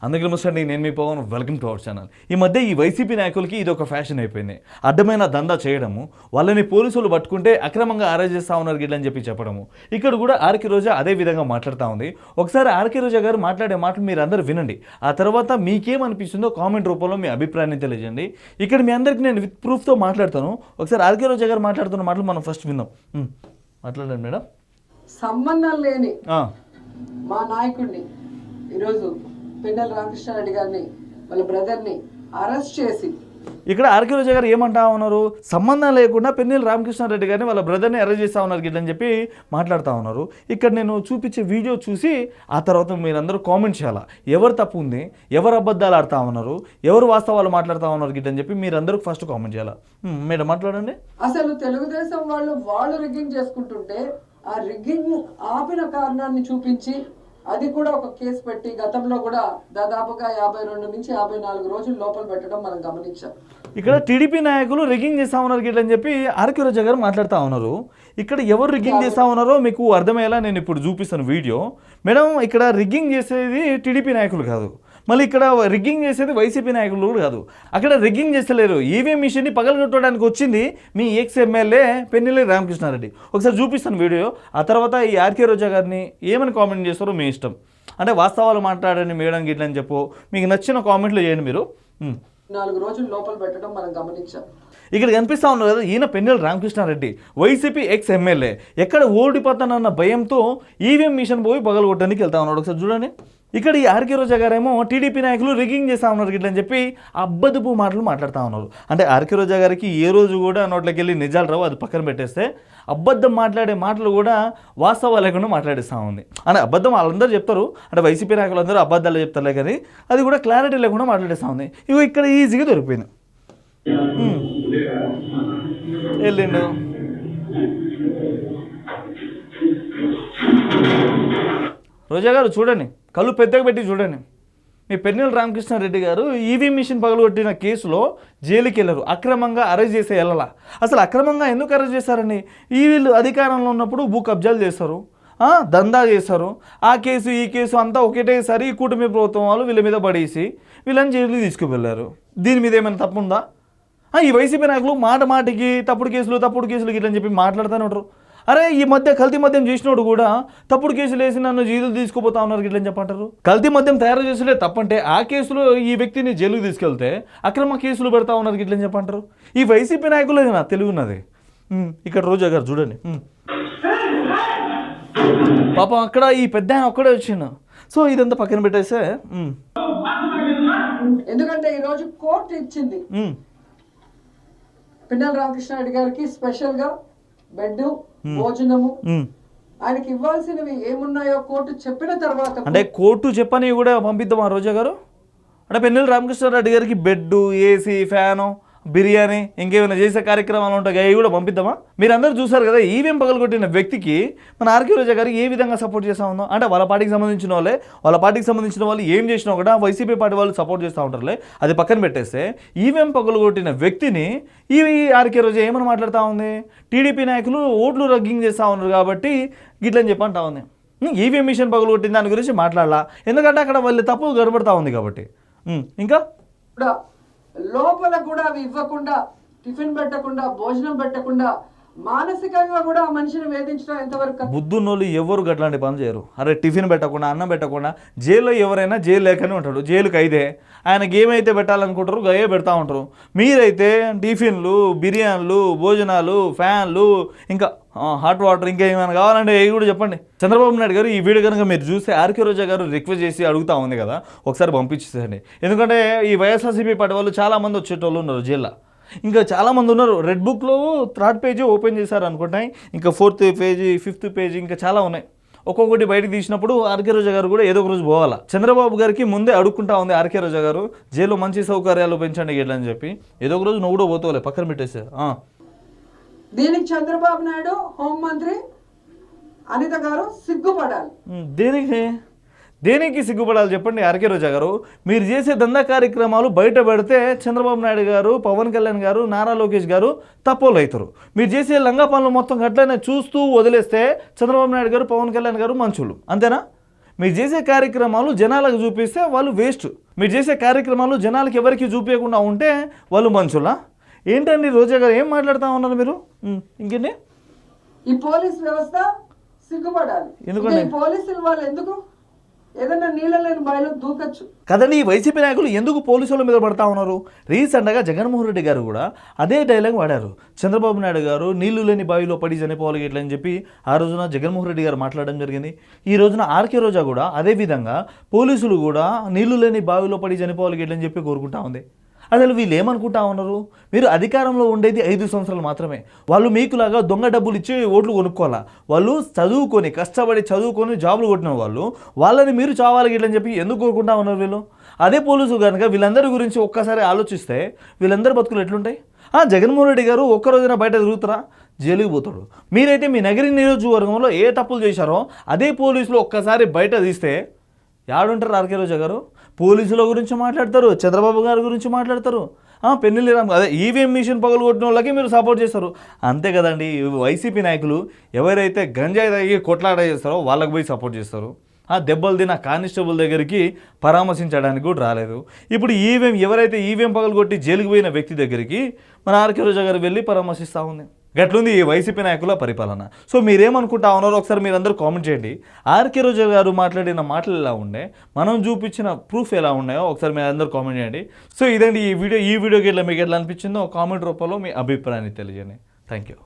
అందుకే నమస్తే, నేను మీ Pavan. Welcome to our channel. ఈ మధ్య ఈ వైసీపీ నాయకులకి ఇది ఒక ఫ్యాషన్ అయిపోయింది. అడ్డమైన దందా చేయడము, వాళ్ళని పోలీసులు పట్టుకుంటే అక్రమంగా అరెస్ట్ చేస్తూ ఉన్నారు గిట్లని చెప్పి చెప్పడము. ఇక్కడ కూడా ఆర్కే రోజా అదే విధంగా మాట్లాడుతూ ఉంది. ఒకసారి ఆర్కే రోజా గారు మాట్లాడే మాటలు మీరు అందరూ వినండి. ఆ తర్వాత మీకేమనిపిస్తుందో కామెంట్ రూపంలో మీ అభిప్రాయాన్ని తెలియజేయండి. ఇక్కడ మీ అందరికీ నేను విత్ ప్రూఫ్తో మాట్లాడతాను. ఒకసారి ఆర్కే రోజా గారు మాట్లాడుతున్న మాటలు మనం ఫస్ట్ విందాం. మాట్లాడండి మేడం. సంబంధం లేని మా నాయకుడిని ఈరోజు పెన్నెల రామకృష్ణారెడ్డి గారిని వాళ్ళ బ్రదర్ని అరెస్ట్ చేసి, ఇక్కడ ఆర్కే రోజా గారు ఏమంటా ఉన్నారు, సంబంధం లేకుండా పెన్నెల రామకృష్ణారెడ్డి గారిని వాళ్ళ బ్రదర్ని అరెస్ట్ చేస్తూ ఉన్నారు గిట్లని చెప్పి మాట్లాడుతూ ఉన్నారు. ఇక్కడ నేను చూపించే వీడియో చూసి ఆ తర్వాత మీరందరూ కామెంట్ చేయాలా, ఎవరు తప్పు ఉంది, ఎవరు అబద్ధాలు ఆడుతూ ఉన్నారు, ఎవరు వాస్తవాలు మాట్లాడుతూ ఉన్నారు గిట్లని చెప్పి మీరందరూ ఫస్ట్ కామెంట్ చేయాలా. మేడం మాట్లాడండి. అసలు తెలుగుదేశం వాళ్ళు రిగ్గింగ్ చేసుకుంటుంటే ఆ రిగ్గింగ్ ఆపిన కారణాన్ని చూపించి అది కూడా ఒక కేసు పెట్టి గతంలో కూడా దాదాపుగా 52 నుంచి 54 రోజులు లోపల పెట్టడం మనం గమనించాం. ఇక్కడ టీడీపీ నాయకులు రిగ్గింగ్ చేస్తా ఉన్నారు గిట్లని చెప్పి ఆర్కే రోజా గారు మాట్లాడుతూ ఉన్నారు. ఇక్కడ ఎవరు రిగ్గింగ్ చేస్తూ ఉన్నారో మీకు అర్థమయ్యేలా నేను ఇప్పుడు చూపిస్తాను వీడియో. మేడం, ఇక్కడ రిగ్గింగ్ చేసేది టీడీపీ నాయకులు కాదు, మళ్ళీ ఇక్కడ రిగ్గింగ్ చేసేది వైసీపీ నాయకులు కూడా కాదు. అక్కడ రిగ్గింగ్ చేస్తలేరు, ఈవీఎం మిషన్ని పగలగొట్టడానికి వచ్చింది మీ ఎక్స్ ఎమ్మెల్యే పెన్నెల రామకృష్ణారెడ్డి. ఒకసారి చూపిస్తాను వీడియో. ఆ తర్వాత ఈ ఆర్కే రోజా గారిని ఏమని కామెంట్ చేస్తారో మీ ఇష్టం. అంటే వాస్తవాలు మాట్లాడని మేడం గిట్లని చెప్పు, మీకు నచ్చిన కామెంట్లు చేయండి మీరు. 4 రోజులు లోపల పెట్టడం మనం గమనించాం. ఇక్కడ కనిపిస్తూ ఉన్నారు కదా, ఈయన Pennela Ramakrishna Reddy YCP ex MLA. ఎక్కడ ఓడిపోతానన్న భయంతో ఈవీఎం మిషన్ పోయి పగలగొట్టడానికి వెళ్తా ఉన్నాడు. ఒకసారి చూడండి. ఇక్కడ ఈ ఆర్కే రోజా గారేమో టీడీపీ నాయకులు రిగ్గింగ్ చేస్తూ ఉన్నారు గిట్లని చెప్పి అబ్బదపు మాటలు మాట్లాడుతూ ఉన్నారు. అంటే ఆర్కే రోజా గారికి ఏ రోజు కూడా నోట్లోకి వెళ్ళి నిజాలు రావు, అది పక్కన పెట్టేస్తే అబద్ధం మాట్లాడే మాటలు కూడా వాస్తవాలు లేకుండా మాట్లాడిస్తూ ఉంది. అంటే అబద్ధం వాళ్ళందరూ చెప్తారు, అంటే వైసీపీ నాయకులు అందరూ అబద్ధాలు చెప్తారులే, కానీ అది కూడా క్లారిటీ లేకుండా మాట్లాడిస్తూ ఉంది. ఇవి ఇక్కడ ఈజీగా దొరికిపోయింది. వెళ్ళిండు. రోజా గారు చూడండి, కళ్ళు పెద్దగా పెట్టి చూడండి. మీ పెన్నెల రామకృష్ణారెడ్డి గారు ఈవీఎం మిషన్ పగలగొట్టిన కేసులో జైలుకి వెళ్ళరు, అక్రమంగా అరెస్ట్ చేసే వెళ్ళాల. అసలు అక్రమంగా ఎందుకు అరెస్ట్ చేశారని, ఈ వీళ్ళు అధికారంలో ఉన్నప్పుడు భూ కబ్జాలు చేస్తారు, దందా చేస్తారు. ఆ కేసు ఈ కేసు అంతా ఒకటేసారి ఈ కూటమి ప్రభుత్వం వాళ్ళు వీళ్ళ మీద పడేసి వీళ్ళని జైలుకి తీసుకువెళ్ళారు. దీని మీద ఏమైనా తప్పు ఉందా? ఈ వైసీపీ నాయకులు మాటికి తప్పుడు కేసులు గిట్లని చెప్పి మాట్లాడుతూనే ఉంటారు. అరే, ఈ మధ్య కల్తీ మద్యం చేసినోడు కూడా తప్పుడు కేసులు వేసి నన్ను జైలు తీసుకుపోతా ఉన్నారు గిట్లని చెప్పంటారు. కల్తీ మద్యం తయారు చేసే తప్పంటే ఆ కేసులో ఈ వ్యక్తిని జైలుకి తీసుకెళ్తే అక్రమ కేసులు పెడతా ఉన్నారు గిట్లని చెప్పంటారు. ఈ వైసీపీ నాయకులు నా తెలుగు ఉన్నది. ఇక్కడ రోజా గారు చూడండి, పాపం అక్కడ ఈ పెద్ద ఒక్కడే వచ్చిండు. సో ఇదంతా పక్కన పెట్టేస్తే, ఎందుకంటే ఈరోజు కోర్టు ఇచ్చింది పెన్నెల రామకృష్ణారెడ్డి గారికి స్పెషల్ గా బెడ్, భోజనము, ఆయనకి ఇవ్వాల్సినవి ఏమున్నాయో కోర్టు చెప్పిన తర్వాత, అంటే కోర్టు చెప్పని కూడా పంపిద్దామా రోజా గారు? అంటే పెన్నెల రామకృష్ణారెడ్డి గారికి బెడ్, ఏసీ, ఫ్యాను, బిర్యానీ, ఇంకేమైనా చేసే కార్యక్రమాలు ఉంటాయి, అవి కూడా పంపిద్దామా? మీరు అందరూ చూసారు కదా, ఈవీఎం పగలగొట్టిన వ్యక్తికి మన ఆర్కే రోజా గారు ఏ విధంగా సపోర్ట్ చేస్తూ ఉందో. అంటే వాళ్ళ పార్టీకి సంబంధించిన వాళ్ళు ఏం చేసినా కూడా వైసీపీ పార్టీ వాళ్ళు సపోర్ట్ చేస్తూ ఉంటారులే, అది పక్కన పెట్టేస్తే ఈవీఎం పగలగొట్టిన వ్యక్తిని ఈ ఆర్కే రోజా ఏమని మాట్లాడుతూ ఉంది, టీడీపీ నాయకులు ఓట్లు రగ్గింగ్ చేస్తూ ఉన్నారు కాబట్టి గిట్లని చెప్పి అంటా ఉంది. ఈవీఎం మిషన్ పగలగొట్టిన దాని గురించి మాట్లాడాలా, ఎందుకంటే అక్కడ వాళ్ళు తప్పు గడపడతా ఉంది కాబట్టి. ఇంకా లోపల కూడా అవి ఇవ్వకుండా, టిఫిన్ పెట్టకుండా, భోజనం పెట్టకుండా, మానసికంగా కూడా ఆ మనిషిని వేధించడం ఎంతవరకు? బుద్ధున్నోళ్ళు ఎవరు గట్లాంటి పనులు చేయరు. అరే, టిఫిన్ పెట్టకుండా, అన్నం పెట్టకుండా, జైల్లో ఎవరైనా జైలు లేకనే ఉంటాడు, జైలుకి అయితే ఆయనకి ఏమైతే పెట్టాలనుకుంటారు గయే పెడతా ఉంటారు. మీరైతే టిఫిన్లు, బిర్యానీలు, భోజనాలు, ఫ్యాన్లు, ఇంకా హాట్ వాటర్, ఇంకా ఏమైనా కావాలంటే అవి కూడా చెప్పండి. చంద్రబాబు నాయుడు గారు ఈ వీడియో కనుక మీరు చూస్తే ఆర్కే రోజా గారు రిక్వెస్ట్ చేసి అడుగుతూ ఉంది కదా, ఒకసారి పంపించేసేయండి. ఎందుకంటే ఈ వైఎస్ఆర్సీపీ పార్టీ వాళ్ళు చాలామంది వచ్చేటోళ్ళు ఉన్నారు జైల్లో, ఇంకా చాలామంది ఉన్నారు. రెడ్ బుక్లో 3rd పేజీ ఓపెన్ చేశారు అనుకుంటాయి, ఇంకా 4th పేజీ, 5th పేజీ, ఇంకా చాలా ఉన్నాయి. ఒక్కొక్కటి బయటకు తీసినప్పుడు ఆర్కే రోజా గారు కూడా ఏదో ఒక రోజు పోవాలా. చంద్రబాబు గారికి ముందే అడుక్కుంటా ఉంది ఆర్కే రోజా గారు, జైల్లో మంచి సౌకర్యాలు పెంచండి గిట్లని చెప్పి. ఏదో ఒక రోజు నువ్వు కూడా పోతావులే, పక్కన పెట్టేసే. దీనికి చంద్రబాబు నాయుడు, హోంమంత్రి అనిత గారు సిగ్గుపడాలి. దేనికి సిగ్గుపడాలి చెప్పండి ఆర్కే రోజా గారు? మీరు చేసే దందా కార్యక్రమాలు బయట పెడితే చంద్రబాబు నాయుడు గారు, పవన్ కళ్యాణ్ గారు, నారా లోకేష్ గారు తప్పోలు అవుతారు. మీరు చేసే లంగా పనులు మొత్తం అట్లనే చూస్తూ వదిలేస్తే చంద్రబాబు నాయుడు గారు, పవన్ కళ్యాణ్ గారు మంచులు, అంతేనా? మీరు చేసే కార్యక్రమాలు జనాలకు చూపిస్తే వాళ్ళు వేస్ట్. మీరు చేసే కార్యక్రమాలు జనాలకు ఎవరికి చూపించకుండా ఉంటే వాళ్ళు మనుషులా? ఏంటండి రోజా గారు ఏం మాట్లాడుతూ ఉన్నారు మీరు? ఇంకేంటి ఈ పోలీస్ వ్యవస్థ సిగ్గుపడాలి. ఎందుకంటే ఈ పోలీసులు వాళ్ళు ఎందుకు ఏదైనా నీళ్ళ లేని బావిలో దూకచ్చు కదండి. ఈ వైసీపీ నాయకులు ఎందుకు పోలీసుల మీద పడతా ఉన్నారు? రీసెంట్గా జగన్మోహన్ రెడ్డి గారు కూడా అదే డైలాగ్ వాడారు. చంద్రబాబు నాయుడు గారు నీళ్లు లేని బావిలో పడి చనిపోవాలి ఇట్లా అని చెప్పి ఆ రోజున జగన్మోహన్ రెడ్డి గారు మాట్లాడడం జరిగింది. ఈ రోజున ఆర్కే రోజా కూడా అదే విధంగా పోలీసులు కూడా నీళ్లు లేని బావిలో పడి చనిపోవాలి ఇట్లా అని చెప్పి కోరుకుంటా ఉంది. అసలు వీళ్ళు ఏమనుకుంటా ఉన్నారు? మీరు అధికారంలో ఉండేది 5 సంవత్సరాలు మాత్రమే. వాళ్ళు మీకులాగా దొంగ డబ్బులు ఇచ్చి ఓట్లు కొనుక్కోవాలా? వాళ్ళు చదువుకొని కష్టపడి చదువుకొని జాబులు కొట్టిన వాళ్ళని మీరు చావాలి గిట్లని చెప్పి ఎందుకు కోరుకుంటా ఉన్నారు వీళ్ళు? అదే పోలీసులు కనుక వీళ్ళందరి గురించి ఒక్కసారి ఆలోచిస్తే వీళ్ళందరి బతుకులు ఎట్లుంటాయి? జగన్మోహన్ రెడ్డి గారు ఒక్కరోజున బయట తిరుగుతారా? జైలుకి పోతాడు. మీరైతే మీ నగరి నియోజకవర్గంలో ఏ తప్పులు చేశారో అదే పోలీసులు ఒక్కసారి బయట తీస్తే యాడుంటారు ఆర్కే రోజా గారు? పోలీసుల గురించి మాట్లాడతారు, చంద్రబాబు గారి గురించి మాట్లాడతారు, పెన్నెల్లి రామ్ అదే ఈవీఎం మిషన్ పగలగొట్టిన వాళ్ళకి మీరు సపోర్ట్ చేస్తారు. అంతే కదండి. వైసీపీ నాయకులు ఎవరైతే గంజాయి తాగి కొట్లాట చేస్తారో వాళ్ళకి పోయి సపోర్ట్ చేస్తారు. దెబ్బలు తిన్న కానిస్టేబుల్ దగ్గరికి పరామర్శించడానికి కూడా రాలేదు. ఇప్పుడు ఎవరైతే ఈవీఎం పగలగొట్టి జైలుకి పోయిన వ్యక్తి దగ్గరికి మన ఆర్కే రోజా గారు వెళ్ళి పరామర్శిస్తూ ఉంది. గట్లుంది ఈ వైసీపీ నాయకుల పరిపాలన. సో మీరేమనుకుంటా ఉన్నారో ఒకసారి మీరందరూ కామెంట్ చేయండి. ఆర్కే రోజా గారు మాట్లాడిన మాటలు ఎలా ఉండే, మనం చూపించిన ప్రూఫ్ ఎలా ఉన్నాయో ఒకసారి మీరు అందరూ కామెంట్ చేయండి. సో ఇదండి ఈ వీడియోకి మీకు ఎట్లా అనిపించిందో కామెంట్ రూపంలో మీ అభిప్రాయాన్ని తెలియజేయండి. Thank you.